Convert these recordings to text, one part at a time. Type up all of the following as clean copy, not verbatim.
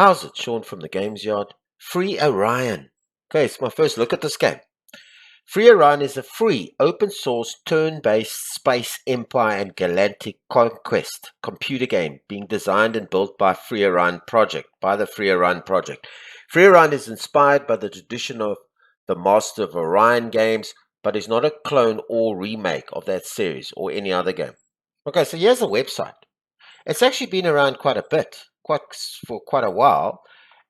How's it? Sean from the Games Yard. FreeOrion. Okay, it's my first look at this game. FreeOrion is a free, open source, turn-based space empire and galactic conquest computer game being designed and built by the FreeOrion project. FreeOrion is inspired by the tradition of the Master of Orion games, but is not a clone or remake of that series or any other game. Okay, so here's the website. It's actually been around quite a bit, for quite a while,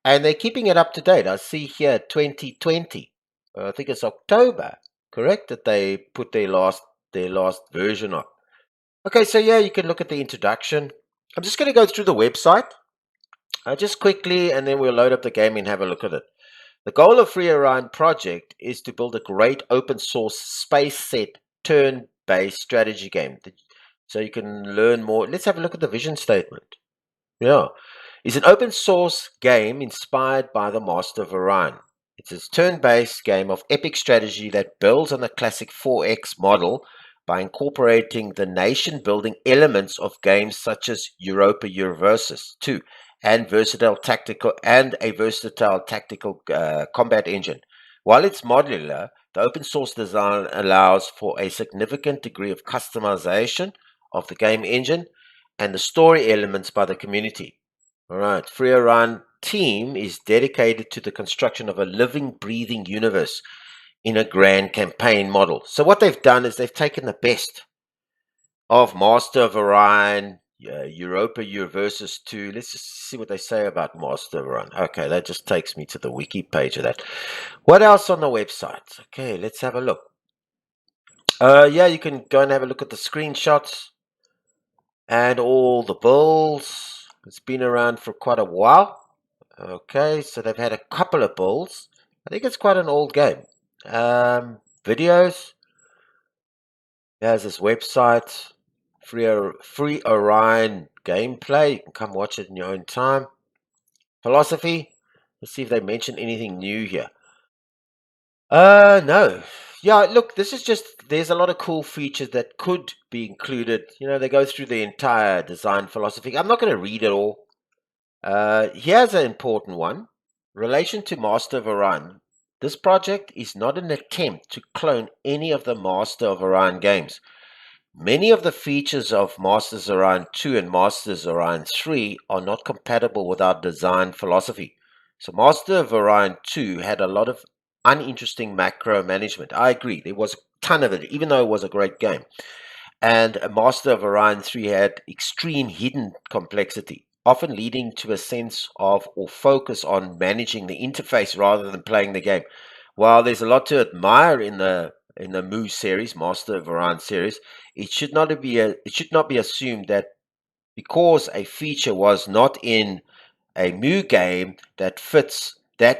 and they're keeping it up to date. I see here 2020. I think it's October, correct? That they put their last version up. Okay, so yeah, you can look at the introduction. I'm just going to go through the website just quickly, and then we'll load up the game and have a look at it. The goal of FreeOrion project is to build a great open source space set turn-based strategy game. So you can learn more. Let's have a look at the vision statement. Yeah. It's an open source game inspired by the Master of Orion. It's a turn-based game of epic strategy that builds on the classic 4X model by incorporating the nation-building elements of games such as Europa Universalis 2 and a versatile tactical combat engine. While it's modular, the open source design allows for a significant degree of customization of the game engine and the story elements by the community. All right, FreeOrion team is dedicated to the construction of a living, breathing universe in a grand campaign model. So what they've done is they've taken the best of Master of Orion, Europa Universalis 2. Let's just see what they say about Master of Orion. Okay, that just takes me to the wiki page of that. What else on the website? Okay, let's have a look. Yeah, you can go and have a look at the screenshots and all the builds. It's been around for quite a while. Okay, so they've had a couple of builds. I think it's quite an old game. Videos. There's this website, FreeOrion gameplay. You can come watch it in your own time. Philosophy. Let's see if they mention anything new here. No. Yeah, look, this is just, there's a lot of cool features that could be included. You know, they go through the entire design philosophy. I'm not going to read it all. Here's an important one. Relation to Master of Orion. This project is not an attempt to clone any of the Master of Orion games. Many of the features of Masters of Orion 2 and Masters of Orion 3 are not compatible with our design philosophy. So Master of Orion 2 had a lot of uninteresting macro management. I agree. There was a ton of it, even though it was a great game. And Master of Orion 3 had extreme hidden complexity, often leading to a sense of or focus on managing the interface rather than playing the game. While there's a lot to admire in the MoO series, Master of Orion series, it should not be assumed that because a feature was not in a MoO game that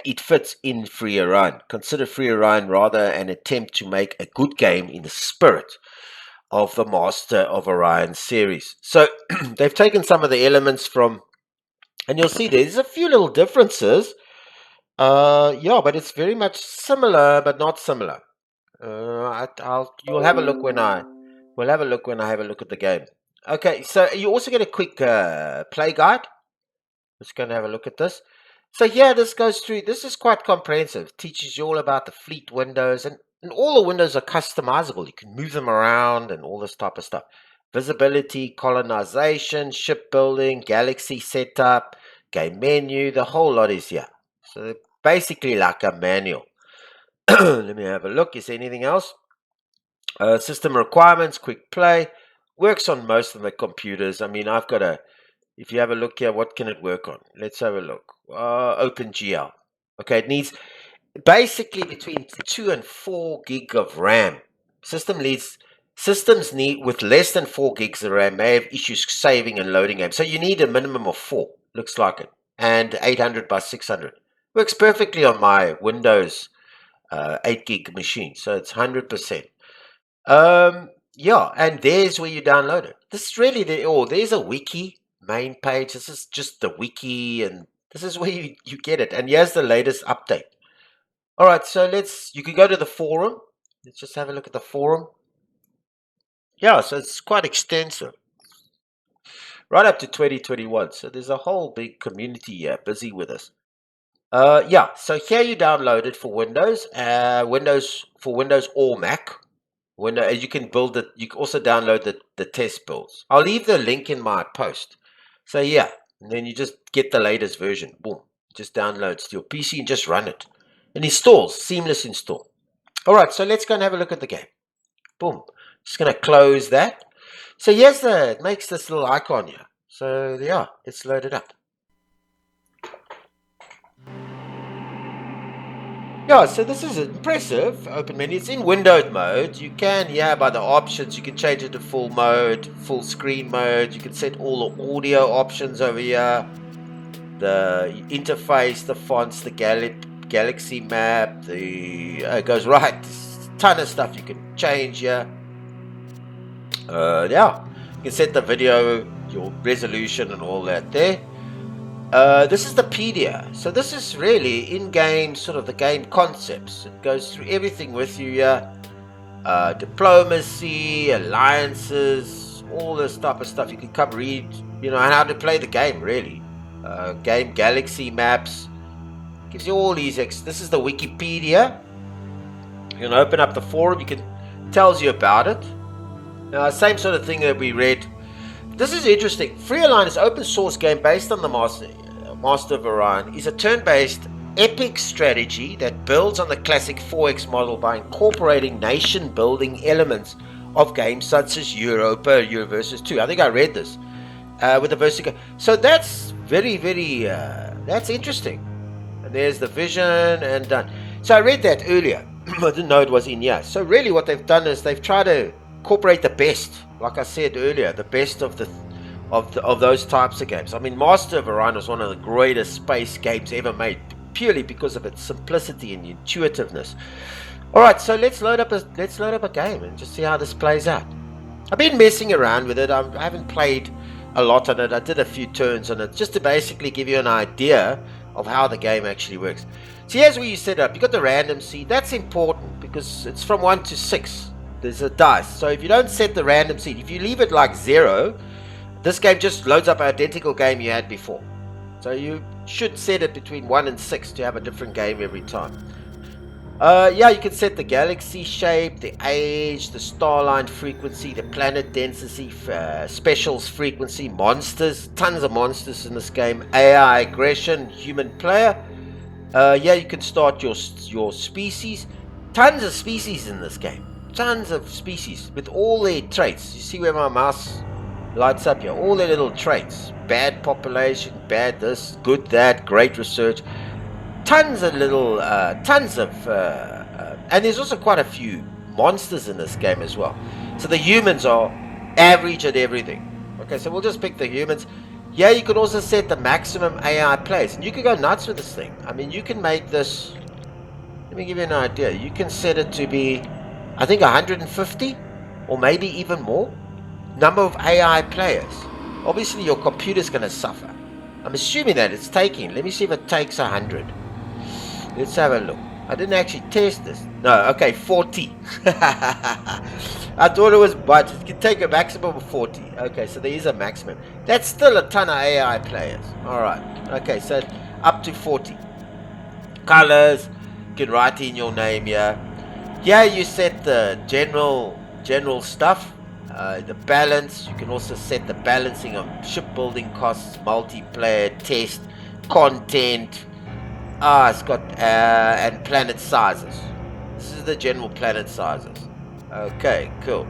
it fits in FreeOrion. Consider FreeOrion rather an attempt to make a good game in the spirit of the Master of Orion series. So they've taken some of the elements from, and you'll see there's a few little differences. Yeah, but it's very much similar, but not similar. You'll have a look when we'll have a look when I have a look at the game. Okay, so you also get a quick play guide. Just going to have a look at this. So yeah, this goes through. This is quite comprehensive. Teaches you all about the fleet windows, and all the windows are customizable. You can move them around and all this type of stuff. Visibility, colonization, shipbuilding, galaxy setup, game menu. The whole lot is here. So basically like a manual. Let me have a look. Is there anything else? System requirements, quick play. Works on most of the computers. I mean, I've got a, if you have a look here, what can it work on? Let's have a look. OpenGL. Okay, it needs basically between 2 and 4 gig of RAM. Systems need with less than 4 gigs of RAM may have issues saving and loading games. So you need a minimum of 4, looks like it. And 800 by 600. Works perfectly on my Windows 8 gig machine. So it's 100%. Yeah, and there's where you download it. This is really there's a wiki main page. This is just the wiki, and this is where you get it. And here's the latest update. All right, so you can go to the forum. Let's just have a look at the forum. Yeah, so it's quite extensive. right up to 2021. So there's a whole big community here busy with us. Yeah, so here you download it for Windows, Windows or Mac. You can build it. You can also download the test builds. I'll leave the link in my post. So yeah, and then you just get the latest version. Boom, just downloads to your PC and just run it. And installs, seamless install. All right, so let's go and have a look at the game. Boom, just gonna close that. So here's it makes this little icon here. So yeah, let's load it up. Yeah, so this is impressive. Open menu. It's in windowed mode. You can, by the options, you can change it to full mode, full screen mode. You can set all the audio options over here. The interface, the fonts, the galaxy map. It goes right. There's a ton of stuff you can change here. Yeah, you can set the video, your resolution, and all that there. This is the pedia. So this is really in-game, sort of the game concepts. It goes through everything with you here. Diplomacy, alliances, all this type of stuff. You can come read, how to play the game, really. Game galaxy maps. Gives you all these. This is the Wikipedia. You can open up the forum. Tells you about it. Same sort of thing that we read. This is interesting. FreeOrion is an open source game based on the Master of Orion. It's a turn-based epic strategy that builds on the classic 4X model by incorporating nation-building elements of games such as Europa versus 2. I think I read this with the Versica. So that's very, very, that's interesting. And there's the vision and done. So I read that earlier. I didn't know it was in here. So really what they've done is they've tried to incorporate the best, like I said earlier, the best of those types of games. I mean, Master of Orion was one of the greatest space games ever made, purely because of its simplicity and intuitiveness. All right, so let's load up a game and just see how this plays out. I've been messing around with it. I haven't played a lot on it. I did a few turns on it just to basically give you an idea of how the game actually works. So here's where you set up. You got the random seed. That's important because it's from 1 to 6. There's a dice. So if you don't set the random seed, if you leave it like 0, this game just loads up an identical game you had before. So you should set it between 1 and 6 to have a different game every time. You can set the galaxy shape, the age, the starline frequency, the planet density, specials frequency, monsters, tons of monsters in this game, AI aggression, human player. You can start your species. Tons of species in this game. Tons of species with all their traits. You see where my mouse lights up here? All their little traits. Bad population, bad this, good that, great research. Tons of little, and there's also quite a few monsters in this game as well. So the humans are average at everything. Okay, so we'll just pick the humans. Yeah, you can also set the maximum AI players. And you can go nuts with this thing. I mean, you can make this, let me give you an idea. You can set it to be, I think 150 or maybe even more number of AI players. Obviously your computer's going to suffer. I'm assuming that it's taking, let me see if it takes 100. Let's have a look. I didn't actually test this. No, okay, 40. I thought it was, but it can take a maximum of 40. Okay, so there is a maximum. That's still a ton of AI players. Alright, okay, so up to 40. Colors, you can write in your name here. Here you set the general stuff, the balance. You can also set the balancing of shipbuilding costs, multiplayer, test, content. It's got and planet sizes. This is the general planet sizes. Okay, cool.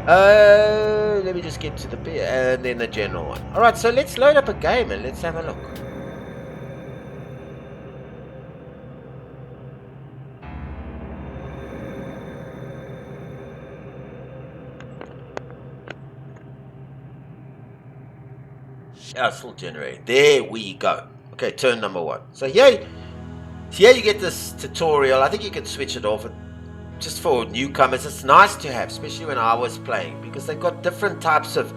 Let me just get to the and then the general one. All right, so let's load up a game and let's have a look. Yeah, it's still generating. There we go. Okay, turn number 1. So here you get this tutorial. I think you can switch it off just for newcomers. It's nice to have, especially when I was playing, because they've got different types of,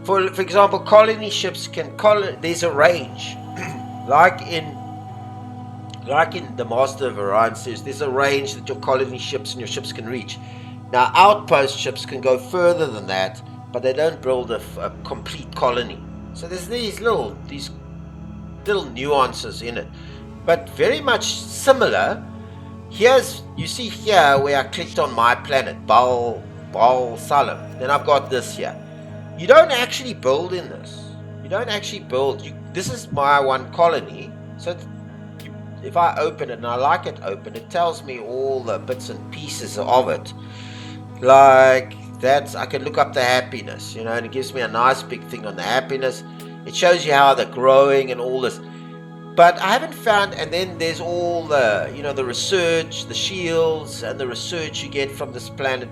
for example, colony ships there's a range. like in the Master of Orion series, there's a range that your colony ships and your ships can reach. Now, outpost ships can go further than that, but they don't build a complete colony. So there's these little nuances in it, but very much similar. You see here where I clicked on my planet, Baal Salam. Then I've got this here. You don't actually build in this. You don't actually build. This is my one colony. So if I open it, and I like it open, it tells me all the bits and pieces of it. Like that, I can look up the happiness, and it gives me a nice big thing on the happiness. It shows you how they're growing and all this. But I haven't found, and then there's all the, the research, the shields, and the research you get from this planet.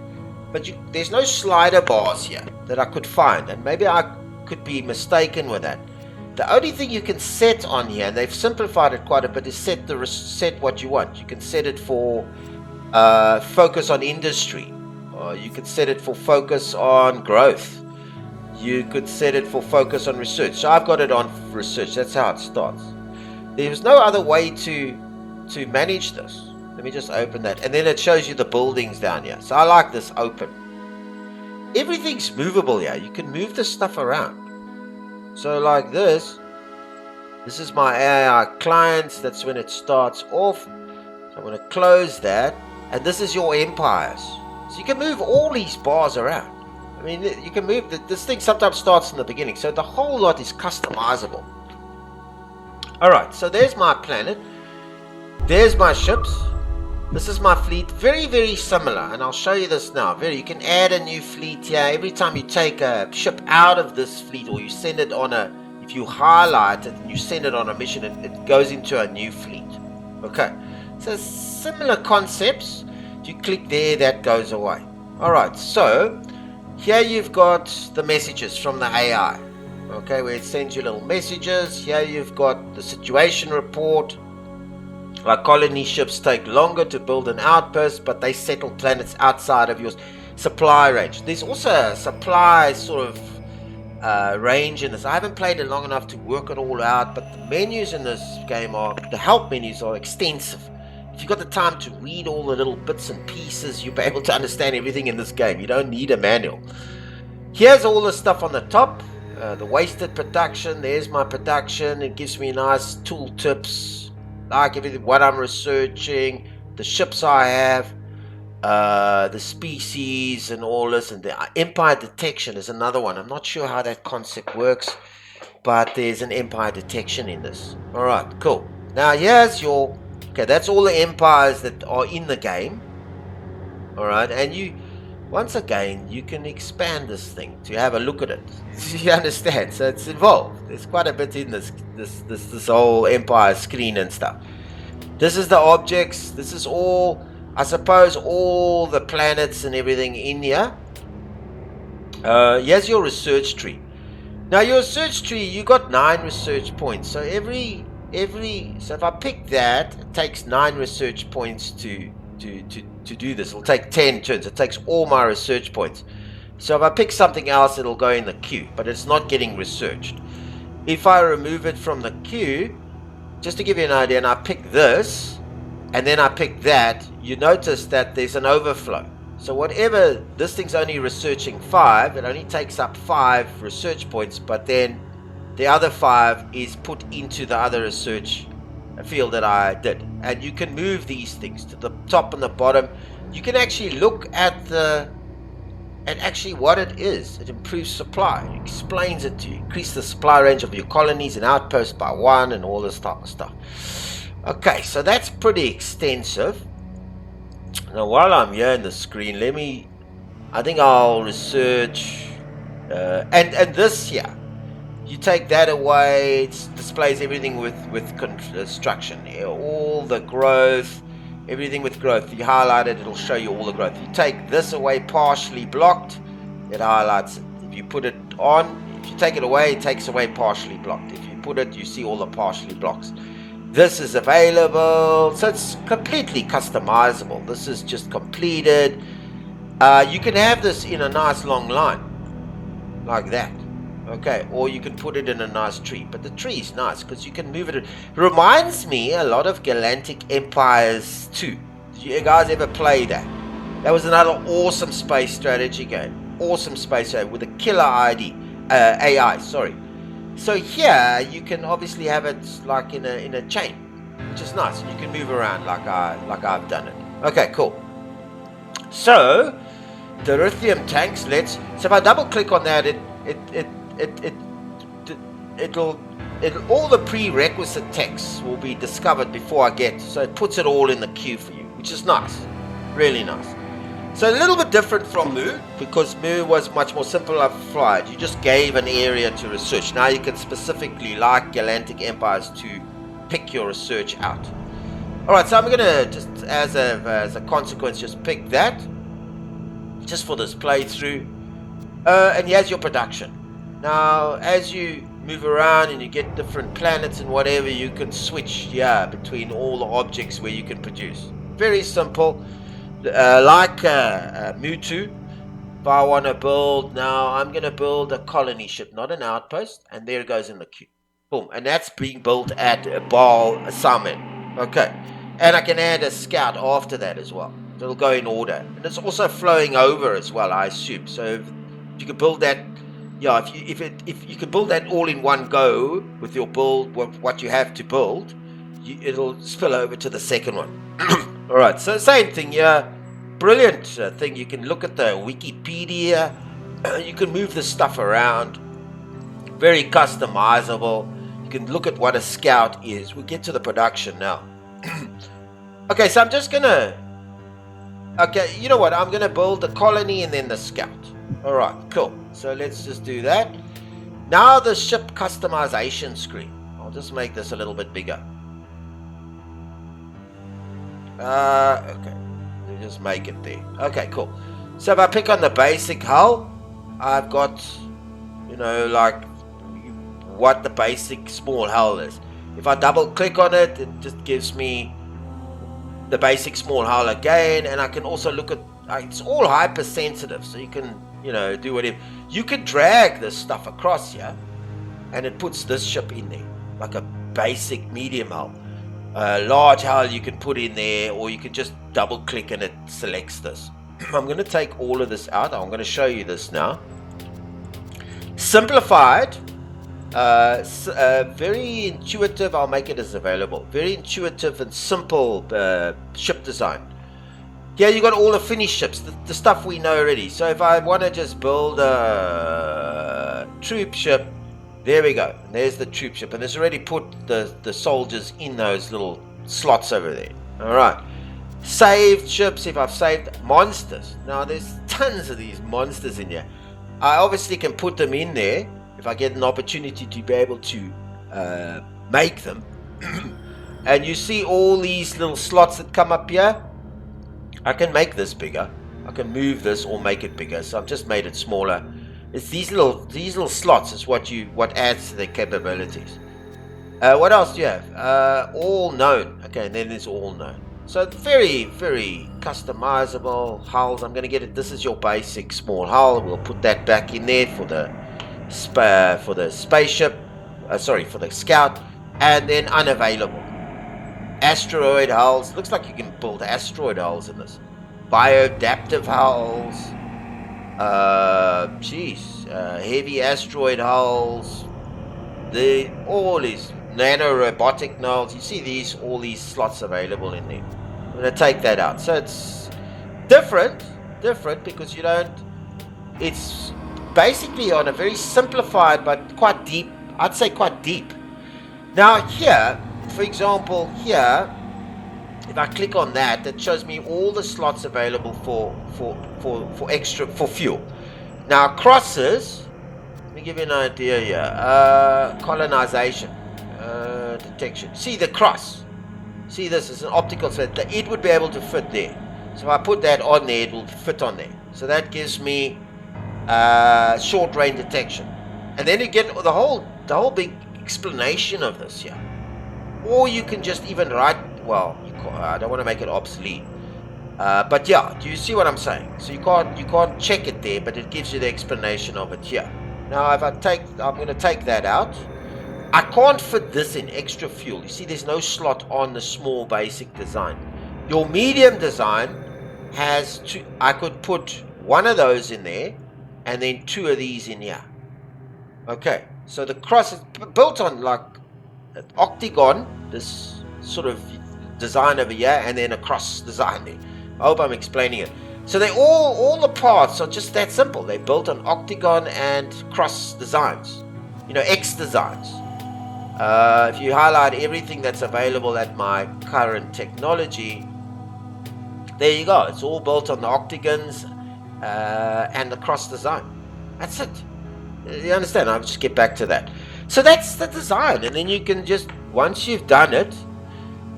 But there's no slider bars here that I could find, and maybe I could be mistaken with that. The only thing you can set on here, and they've simplified it quite a bit, is set what you want. You can set it for focus on industry, or you could set it for focus on growth. You could set it for focus on research. So I've got it on research. That's how it starts. There's no other way to manage this. Let me just open that. And then it shows you the buildings down here. So I like this open. Everything's movable here. You can move this stuff around. So like this is my AI clients. That's when it starts off. So I'm going to close that. And this is your empires. So you can move all these bars around. I mean, you can move. This thing sometimes starts in the beginning. So the whole lot is customizable. Alright, so there's my planet. There's my ships. This is my fleet. Very, very similar. And I'll show you this now. You can add a new fleet here. Every time you take a ship out of this fleet, or you send it on if you highlight it and you send it on a mission, it goes into a new fleet. Okay. So similar concepts. If you click there, that goes away. Alright, so here you've got the messages from the AI. Okay, where it sends you little messages. Here you've got the situation report. Like colony ships take longer to build an outpost, but they settle planets outside of your supply range. There's also a supply sort of range in this. I haven't played it long enough to work it all out, but the menus in this game the help menus are extensive. If you've got the time to read all the little bits and pieces, you'll be able to understand everything in this game. You don't need a manual. Here's all the stuff on the top. The wasted production. There's my production. It gives me nice tool tips, like everything, what I'm researching, the ships I have, the species and all this. And the empire detection is another one. I'm not sure how that concept works, but there's an empire detection in this. All right, cool. Now here's that's all the empires that are in the game. All right, and once again, you can expand this thing to have a look at it. You understand? So it's involved. There's quite a bit in this whole empire screen and stuff. This is the objects. This is all, I suppose, all the planets and everything in here. Here's your research tree. Now your research tree, you got 9 research points. So so if I pick that, it takes 9 research points to do this. It'll take 10 turns. It takes all my research points. So if I pick something else, it'll go in the queue, but it's not getting researched. If I remove it from the queue, just to give you an idea, and I pick this, and then I pick that, you notice that there's an overflow. So whatever, this thing's only researching 5, it only takes up 5 research points, but then the other 5 is put into the other research field that I did. And you can move these things to the top and the bottom. You can actually look at actually what it is. It improves supply. It explains it to you. Increase the supply range of your colonies and outposts by 1 and all this type of stuff. Okay, so that's pretty extensive. Now while I'm here in the screen, I think I'll research and this here. You take that away, it displays everything with construction. All the growth, everything with growth. You highlight it, it'll show you all the growth. You take this away, partially blocked, it highlights it. If you put it on, if you take it away, it takes away partially blocked. If you put it, you see all the partially blocks. This is available, so it's completely customizable. This is just completed. You can have this in a nice long line, like that. Okay, or you can put it in a nice tree, but the tree is nice because you can move it. It reminds me a lot of Galactic Empires 2. Did you guys ever play that? That was another awesome space strategy game. awesome space with a killer AI, sorry. So here you can obviously have it like in a chain, which is nice. You can move around like I've done it. Okay, cool. So the lithium tanks. So if I double click on that, it'll all the prerequisite text will be discovered before I get. So it puts it all in the queue for you, which is nice, really nice. So a little bit different from MoO, because MoO was much more simplified. You just gave an area to research. Now you can specifically, like Galactic Empires, to pick your research out. Alright, so I'm going to just, as a consequence, just pick that, just for this playthrough. And here's your production. Now, as you move around and you get different planets and whatever, you can switch, between all the objects where you can produce. Very simple. Like MoO2, if I want to build, now I'm going to build a colony ship, not an outpost, and there it goes in the queue. Boom, and that's being built at Baal Samen. Okay, and I can add a scout after that as well. So it'll go in order, and it's also flowing over as well, I assume. So if you could build that, if you could build that all in one go with your build, what you have to build, it'll spill over to the second one. Alright, so same thing here. Brilliant thing. You can look at the Wikipedia. You can move this stuff around. Very customizable. You can look at what a scout is. We'll get to the production now. Okay, so I'm just going to... Okay, you know what? I'm going to build the colony and then the scout. Alright, cool. So let's just do that. Now the ship customization screen. I'll just make this a little bit bigger. Okay, just make it there. Okay, cool. So if I pick on the basic hull, I've got, like what the basic small hull is. If I double click on it, it just gives me the basic small hull again, and I can also look at, it's all hypersensitive, so you can, do whatever. You can drag this stuff across here, and it puts this ship in there, like a basic medium hull. Large hull you can put in there, or you can just double click and it selects this. I'm going to take all of this out. I'm going to show you this now. Simplified, very intuitive. I'll make it as available. Very intuitive and simple ship design. Here you got all the finished ships, the stuff we know already. So if I want to just build a troop ship, there we go. There's the troop ship, and it's already put the soldiers in those little slots over there. All right. Saved ships. If I've saved monsters, now there's tons of these monsters in here. I obviously can put them in there if I get an opportunity to be able to make them. And you see all these little slots that come up here. I can make this bigger. I can move this or make it bigger. So I've just made it smaller. It's these little slots is what adds to their capabilities. What else do you have? All known. Okay, and then there's all known. So very, very customizable hulls. I'm going to get it. This is your basic small hull. We'll put that back in there for the spaceship. For the scout, and then unavailable. Asteroid hulls. Looks like you can build asteroid hulls in this. Bioadaptive hulls. Heavy asteroid hulls, all these nano robotic nulls. You see all these slots available in there. I'm going to take that out. So it's different because you don't. It's basically on a very simplified but quite deep. I'd say quite deep. Now here, for example, here, if I click on that, it shows me all the slots available for fuel. Now crosses, let me give you an idea here. Colonization, detection. See the cross. See, this is an optical set. It would be able to fit there. So if I put that on there, it will fit on there. So that gives me short range detection, and then you get the whole big explanation of this here. Or you can just even write. Well, I don't want to make it obsolete, but yeah, do you see what I'm saying? So you can't check it there, but it gives you the explanation of it here. Now if I'm going to take that out. I can't fit this in extra fuel. You see, there's no slot on the small basic design. Your medium design has I could put one of those in there, and then 2 of these in here. Okay, so the cross is built on like an octagon, this sort of design over here, and then a cross design there. I hope I'm explaining it. So they all the parts are just that simple. They're built on octagon and cross designs, X designs. If you highlight everything that's available at my current technology, there you go. It's all built on the octagons and the cross design. That's it. You understand? I'll just get back to that. So that's the design, and then you can just, once you've done it,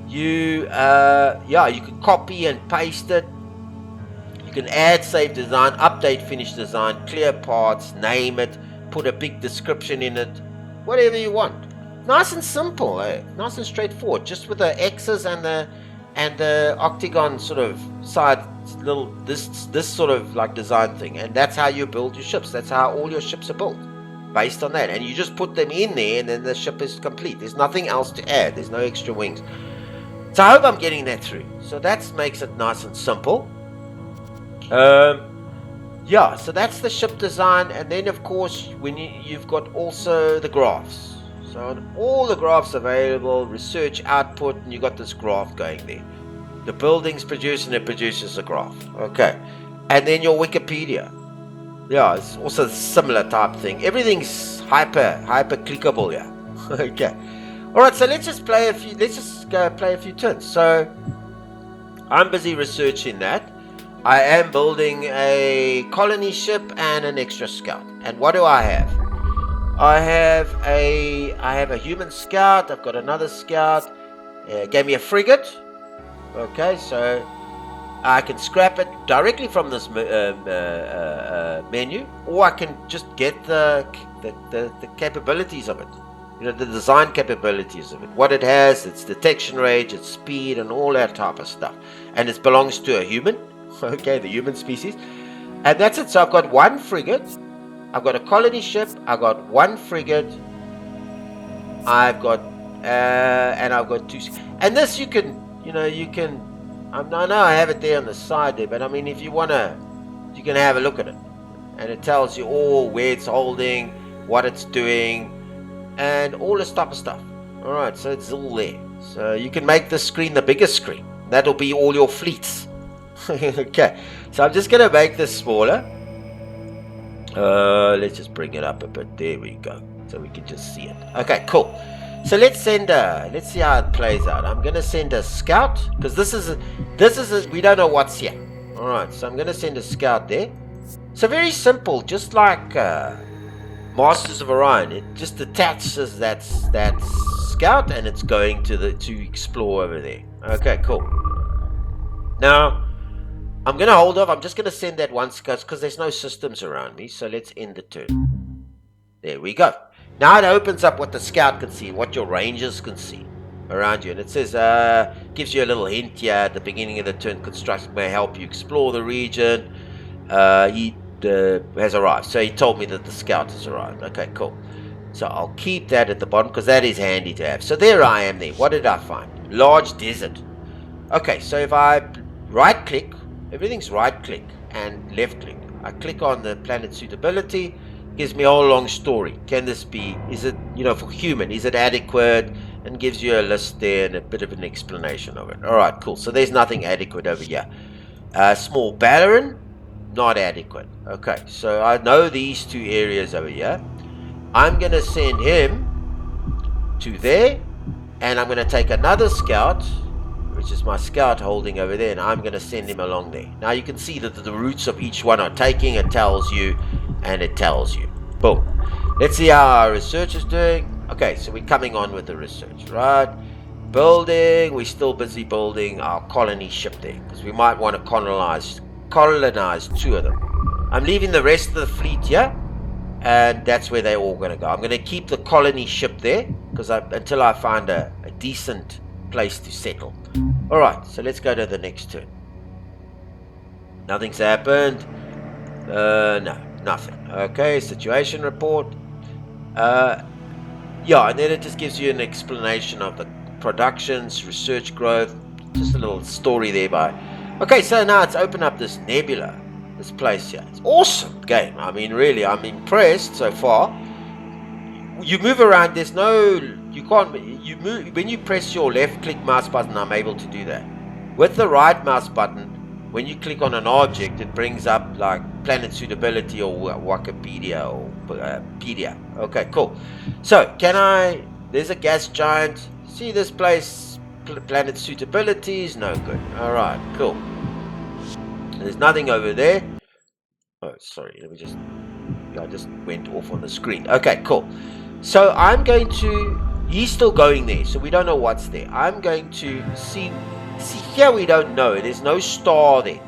you can copy and paste it. You can add, save design, update, finish design, clear parts, name it, put a big description in it, whatever you want. Nice and simple, nice and straightforward, just with the X's and the octagon sort of side little this sort of like design thing, and that's how you build your ships. That's how all your ships are built, based on that, and you just put them in there, and then the ship is complete. There's nothing else to add. There's no extra wings. So I hope I'm getting that through. So that makes it nice and simple. So that's the ship design, and then of course when you've got also the graphs. So all the graphs available, research output, and you got this graph going there. The building's produced and it produces a graph. Okay. And then your Wikipedia. Yeah, it's also a similar type thing. Everything's hyper clickable here. Okay. Alright, so let's just go play a few turns. So I'm busy researching that. I am building a colony ship and an extra scout. And what do I have? I have a human scout. I've got another scout. Gave me a frigate. Okay, so I can scrap it directly from this menu, or I can just get the capabilities of it. The design capabilities of it. What it has, its detection range, its speed, and all that type of stuff. And it belongs to a human. Okay, the human species. And that's it. So I've got one frigate. I've got a colony ship. I've got one frigate. I've got 2. And this you can, I know I have it there on the side there, but I mean, if you wanna, you can have a look at it, and it tells you all where it's holding, what it's doing, and all this type of stuff. All right, so it's all there. So you can make the screen the biggest screen. That'll be all your fleets. Okay, so I'm just gonna make this smaller. Let's just bring it up a bit. There we go, so we can just see it. Okay, cool. So let's see how it plays out. I'm gonna send a scout, because this is we don't know what's here. All right, so I'm gonna send a scout there. So very simple, just like Masters of Orion. It just attaches that scout, and it's going to explore over there. Okay, cool. Now I'm gonna hold off. I'm just gonna send that one scout because there's no systems around me. So let's end the turn. There we go. Now it opens up what the scout can see, what your rangers can see around you. And it says, gives you a little hint here at the beginning of the turn. Construction may help you explore the region. He has arrived. So he told me that the scout has arrived. Okay, cool. So I'll keep that at the bottom because that is handy to have. So there I am there. What did I find? Large desert. Okay, so if I right click, everything's right click and left click. I click on the planet suitability. Gives me a whole long story. Can this be, is it, for human, is it adequate? And gives you a list there and a bit of an explanation of it. Alright, cool. So there's nothing adequate over here. Small Ballarin, not adequate. Okay, so I know these 2 areas over here. I'm going to send him to there. And I'm going to take another scout, which is my scout holding over there. And I'm going to send him along there. Now you can see that the routes of each one are taking. It tells you. And it tells you. Boom. Let's see how our research is doing. Okay, so we're coming on with the research, right? Building. We're still busy building our colony ship there, because we might want to colonize 2 of them. I'm leaving the rest of the fleet here, and that's where they're all going to go. I'm going to keep the colony ship there, because until I find a decent place to settle. Alright, so let's go to the next turn. Nothing's happened. No. Nothing. Okay, situation report. And then it just gives you an explanation of the productions, research growth, just a little story there by. Okay, so now it's open up this nebula. This place here. It's awesome game. I mean, really, I'm impressed so far. You move around. There's no. You can't. You move when you press your left-click mouse button. I'm able to do that. With the right mouse button, when you click on an object, it brings up like planet suitability or Wikipedia or Pedia. Okay, cool. So can I? There's a gas giant. See this place? Planet suitability is no good. All right, cool. There's nothing over there. Oh, sorry. Let me just. I just went off on the screen. Okay, cool. So I'm going to. He's still going there, so we don't know what's there. I'm going to see. See here, we don't know. There's no star there.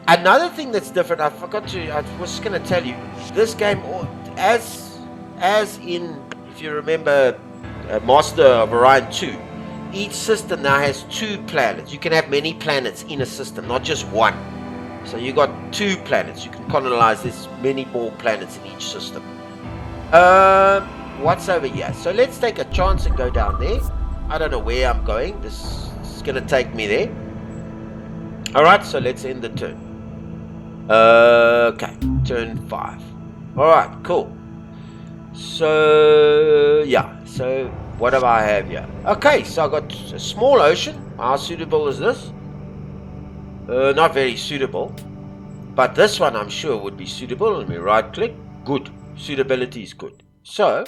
Another thing that's different. I forgot to. I was going to tell you. This game, as in, if you remember, Master of Orion 2. Each system now has 2 planets. You can have many planets in a system, not just one. So you got 2 planets. You can colonize. There's many more planets in each system. What's over here? So let's take a chance and go down there. I don't know where I'm going. This is going to take me there. Alright, so let's end the turn. Okay, turn 5. Alright, cool. So, yeah. So, what do I have here? Okay, so I got a small ocean. How suitable is this? Not very suitable. But this one I'm sure would be suitable. Let me right click. Good. Suitability is good. So,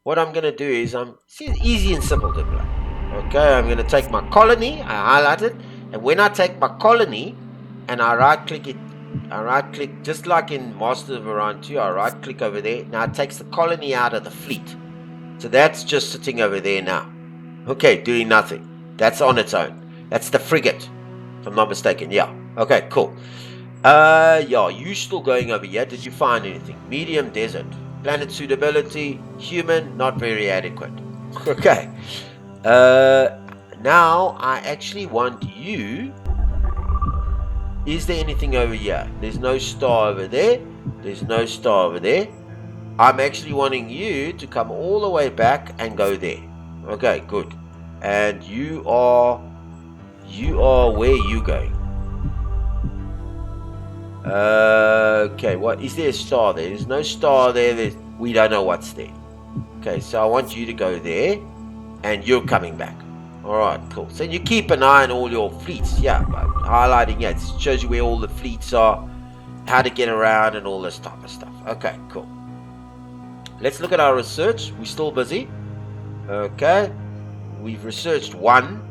what I'm going to do is, see, it's easy and simple to play. Okay, I'm going to take my colony. I highlight it. And when I take my colony and I right click it, I right click just like in Master of Orion 2. I right click over there. Now it takes the colony out of the fleet. So that's just sitting over there now. Okay, doing nothing. That's on its own. That's the frigate, if I'm not mistaken. Yeah. Okay, cool. Yeah, you still going over here. Did you find anything? Medium desert. Planet suitability. Human, not very adequate. Okay. Now I actually want you. Is there anything over here? There's no star over there. There's no star over there. I'm actually wanting you to come all the way back and go there. Okay, good. And you are where you going? Okay, what is there a star there? There's no star there. We don't know what's there. Okay, so I want you to go there, and you're coming back. All right, cool. So you keep an eye on all your fleets. Yeah, highlighting it shows you where all the fleets are, how to get around, and all this type of stuff. Okay, cool. Let's look at our research. We're still busy. Okay, we've researched 1.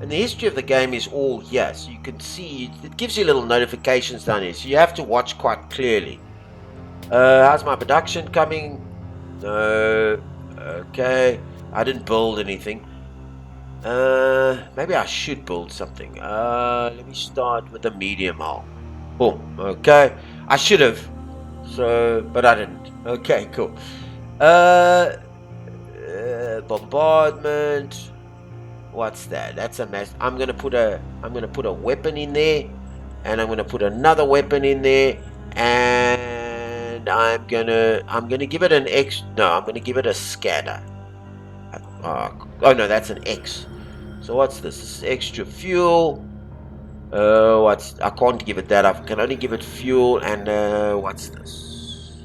And the history of the game is all here, so you can see it gives you little notifications down here, so you have to watch quite clearly. How's my production coming? No. Okay, I didn't build anything. Maybe I should build something. Let me start with a medium hull. Boom. Okay, I should have, but I didn't. Okay, cool. Bombardment. What's that? That's a mess. I'm gonna put a weapon in there, and I'm gonna put another weapon in there, and I'm gonna give it an X. No, I'm gonna give it a scanner. Oh no, that's an X. So what's this? This is extra fuel. I can't give it that. I can only give it fuel and what's this?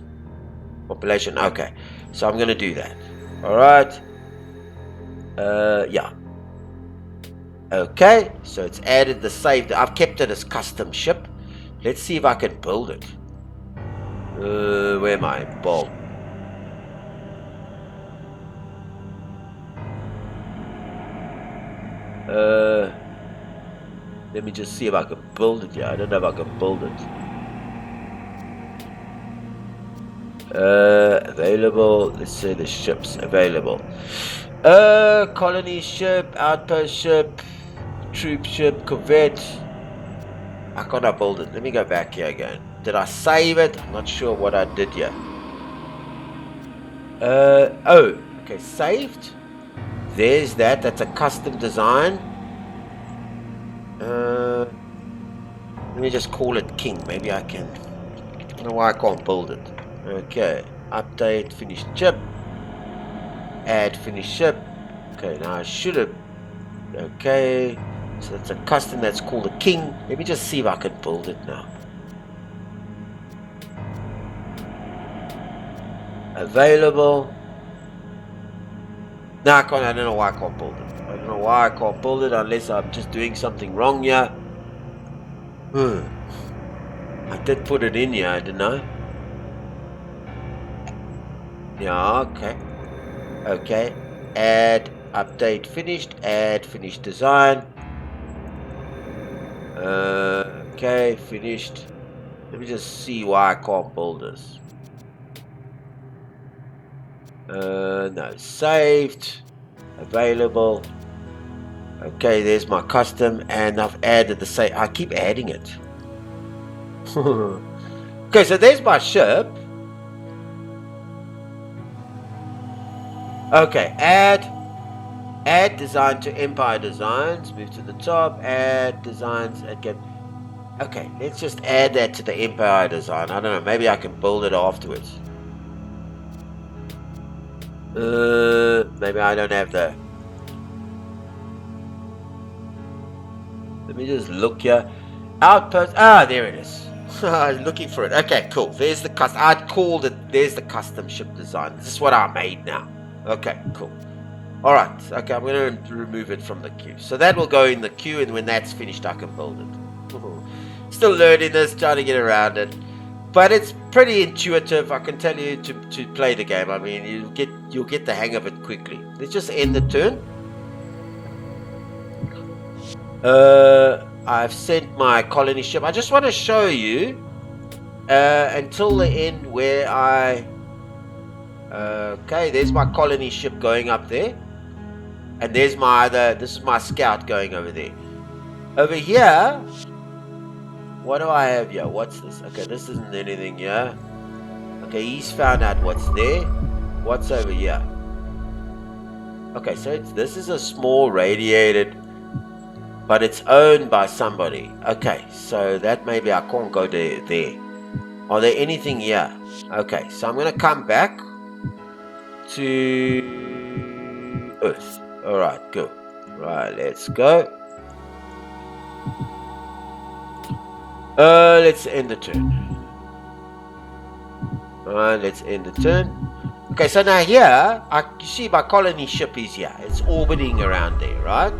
Population. Okay, so I'm gonna do that. All right. Yeah. Okay, so it's added the save. I've kept it as custom ship. Let's see if I can build it. Where am I? Bomb. Let me just see if I can build it. Yeah, I don't know if I can build it. Available. Let's say the ships available. Colony ship, outpost ship, troop ship, corvette. I cannot build it. Let me go back here again. Did I save it? I'm not sure what I did here. Oh, okay, saved. There's that. That's a custom design. Let me just call it King. Maybe I can. I don't know why I can't build it. Okay, update, finished ship. Add finished ship. Okay, now I should have. Okay, so it's a custom that's called a King. Let me just see if I can build it now. Available. No, I can't. I don't know why I can't build it. I don't know why I can't build it unless I'm just doing something wrong here. I did put it in here, didn't I? Yeah, okay. Okay. Add, update finished, add finished design. Okay, finished. Let me just see why I can't build this. No, saved, available. Okay, there's my custom, and I've added the same. I keep adding it. Okay, so there's my ship. Okay, add design to Empire Designs. Move to the top. Add designs again. Okay, let's just add that to the Empire Design. I don't know. Maybe I can build it afterwards. Maybe I don't have the. Let me just look here. Outpost. Ah, there it is. I was looking for it. Okay, cool. There's the custom. I'd called it. There's the custom ship design. This is what I made now. Okay, cool. All right. Okay, I'm going to remove it from the queue. So that will go in the queue, and when that's finished, I can build it. Still learning this, trying to get around it, but it's pretty intuitive. I can tell you to play the game. I mean, you'll get the hang of it quickly. Let's just end the turn. I've sent my colony ship. I just want to show you until the end where I. Okay, there's my colony ship going up there, and there's my other. This is my scout going over there. Over here. What do I have here? What's this? Okay, this isn't anything here. Okay, he's found out what's there. What's over here? Okay, so this is a small radiated, but it's owned by somebody. Okay, so that maybe I can't go there. Are there anything here? Okay, so I'm going to come back to Earth. Alright, go. Right, let's go. Let's end the turn. Alright, let's end the turn. Okay, so now here, you see my colony ship is here. It's orbiting around there, right?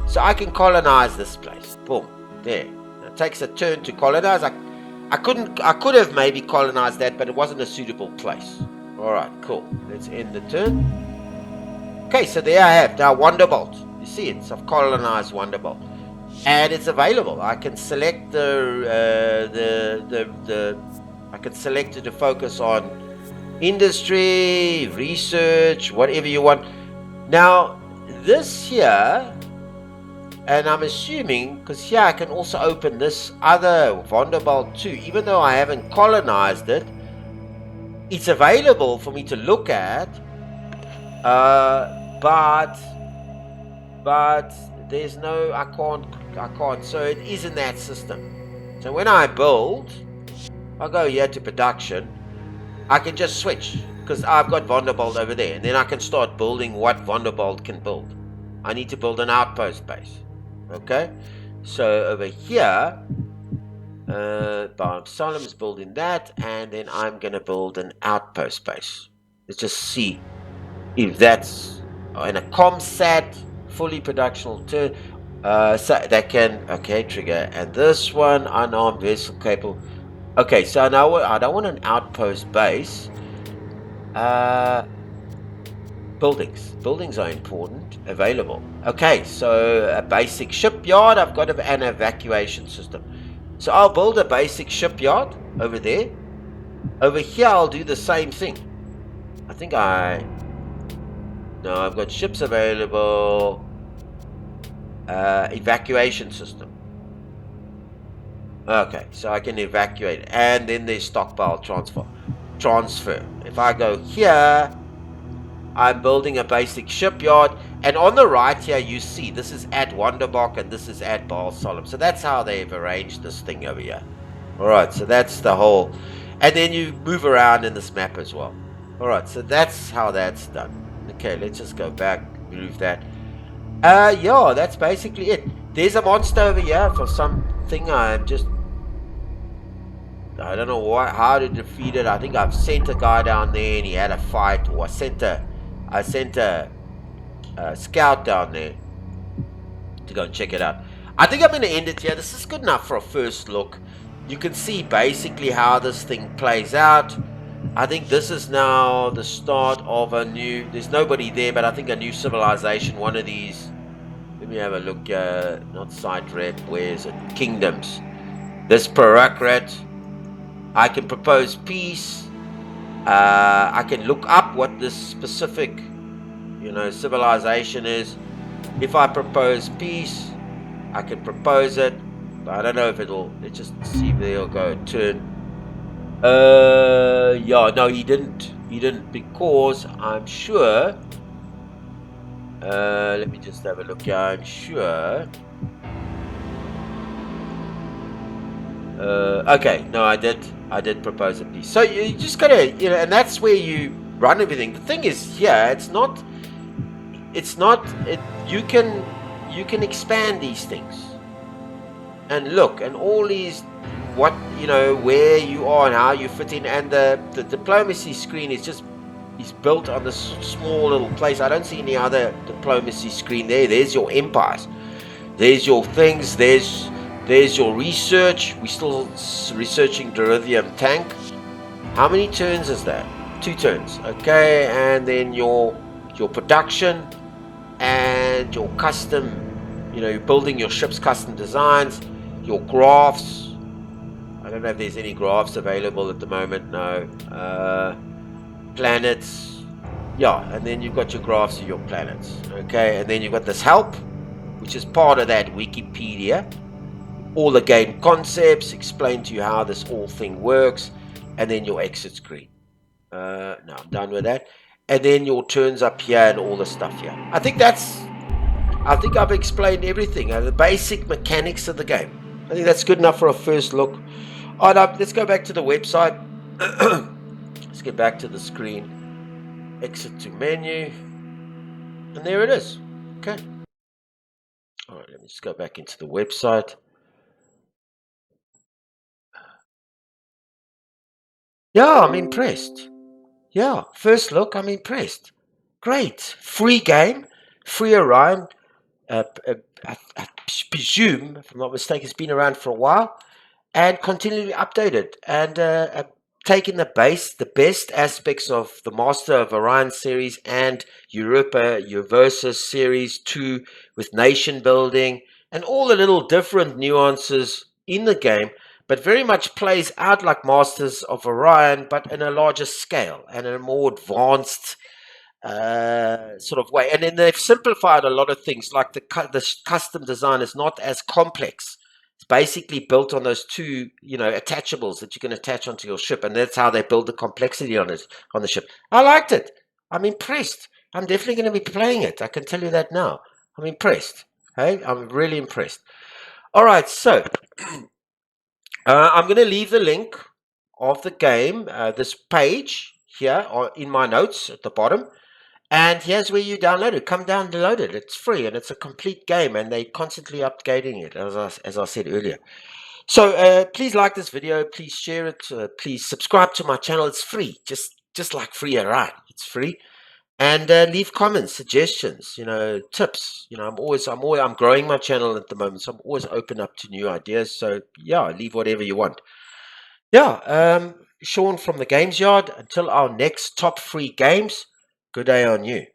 So I can colonize this place. Boom. There. It takes a turn to colonize. I could have maybe colonized that, but it wasn't a suitable place. Alright, cool. Let's end the turn. Okay, so there I have now Wonderbolt. You see it. So I've colonized Wonderbolt. And it's available. I can select I can select it to focus on industry, research, whatever you want. Now, this here, and I'm assuming, because here I can also open this other Wonderbolt too, even though I haven't colonized it, it's available for me to look at, but there's no, I can't, so it is in that system. So when I build, I go here to production, I can just switch, because I've got Wonderbolt over there, and then I can start building what Wonderbolt can build. I need to build an outpost base. Okay, so over here, Solemn's building that, and then I'm going to build an outpost base. Let's just see if that's in a ComSat, fully productional turn. So that can, okay, trigger, and this one, unarmed vessel capable. Okay, so now I don't want an outpost base. Buildings are important. Available. Okay, so a basic shipyard. I've got an evacuation system. So I'll build a basic shipyard over there. Over here, I'll do the same thing. No, I've got ships available. Evacuation system. Okay, so I can evacuate, and then there's stockpile transfer. If I go here, I'm building a basic shipyard, and on the right here you see this is at Wonderbok and this is at Baal Solemn. So that's how they've arranged this thing over here. Alright, so that's the whole, and then you move around in this map as well. Alright, so that's how that's done. Okay, let's just go back, move that. Yeah, that's basically it. There's a monster over here for something. I'm just I don't know how to defeat it. I think I've sent a guy down there and he had a fight, or I sent a scout down there to go and check it out. I think I'm going to end it here. This is good enough for a first look. You can see basically how this thing plays out. I think this is now the start of a new, there's nobody there, but I think a new civilization, one of these. Let me have a look, not site rep, where is it? Kingdoms. This Parakrat, I can propose peace. I can look up what this specific, civilization is. If I propose peace, I can propose it. But I don't know if let's just see if they'll go turn. Yeah, no, he didn't because I'm sure. Let me just have a look here. I'm sure. Okay, no, I did propose a peace. So you just gotta, and that's where you run everything. The thing is, you can expand these things. And look, and all these, where you are and how you fit in, and the diplomacy screen is built on this small little place. I don't see any other diplomacy screen there. There's your empires, there's your things, there's your research. We're still researching Deridium tank. How many turns is that? 2 turns. Okay, and then your production and your custom, you're building your ship's custom designs, your graphs. I don't know if there's any graphs available at the moment. No. Planets. Yeah, and then you've got your graphs of your planets. Okay, and then you've got this help, which is part of that Wikipedia. All the game concepts, explain to you how this whole thing works, and then your exit screen. No, I'm done with that. And then your turns up here and all the stuff here. I think I've explained everything, the basic mechanics of the game. I think that's good enough for a first look. All right, let's go back to the website. Let's get back to the screen. Exit to menu. And there it is. Okay. All right, let me just go back into the website. Yeah, I'm impressed. Yeah, first look, I'm impressed. Great. Free game. FreeOrion. I presume, if I'm not mistaken, it's been around for a while. And continually updated, and taking the best aspects of the Master of Orion series and Europa Versus series 2 with nation building and all the little different nuances in the game, but very much plays out like Masters of Orion, but in a larger scale and in a more advanced sort of way. And then they've simplified a lot of things, like the custom design is not as complex. It's basically built on those 2, attachables that you can attach onto your ship, and that's how they build the complexity on the ship. I liked it. I'm impressed. I'm definitely going to be playing it. I can tell you that now. I'm impressed. Hey, I'm really impressed. All right, so I'm going to leave the link of the game, this page here, in my notes at the bottom. And here's where you download it. Come download it. It's free and it's a complete game, and they're constantly updating it, as I said earlier. So please like this video. Please share it. Please subscribe to my channel. It's free, just like FreeOrion. It's free. And leave comments, suggestions, tips. I'm growing my channel at the moment, so I'm always open up to new ideas. So yeah, leave whatever you want. Yeah, Sean from the Games Yard. Until our next top free games. Good day on you.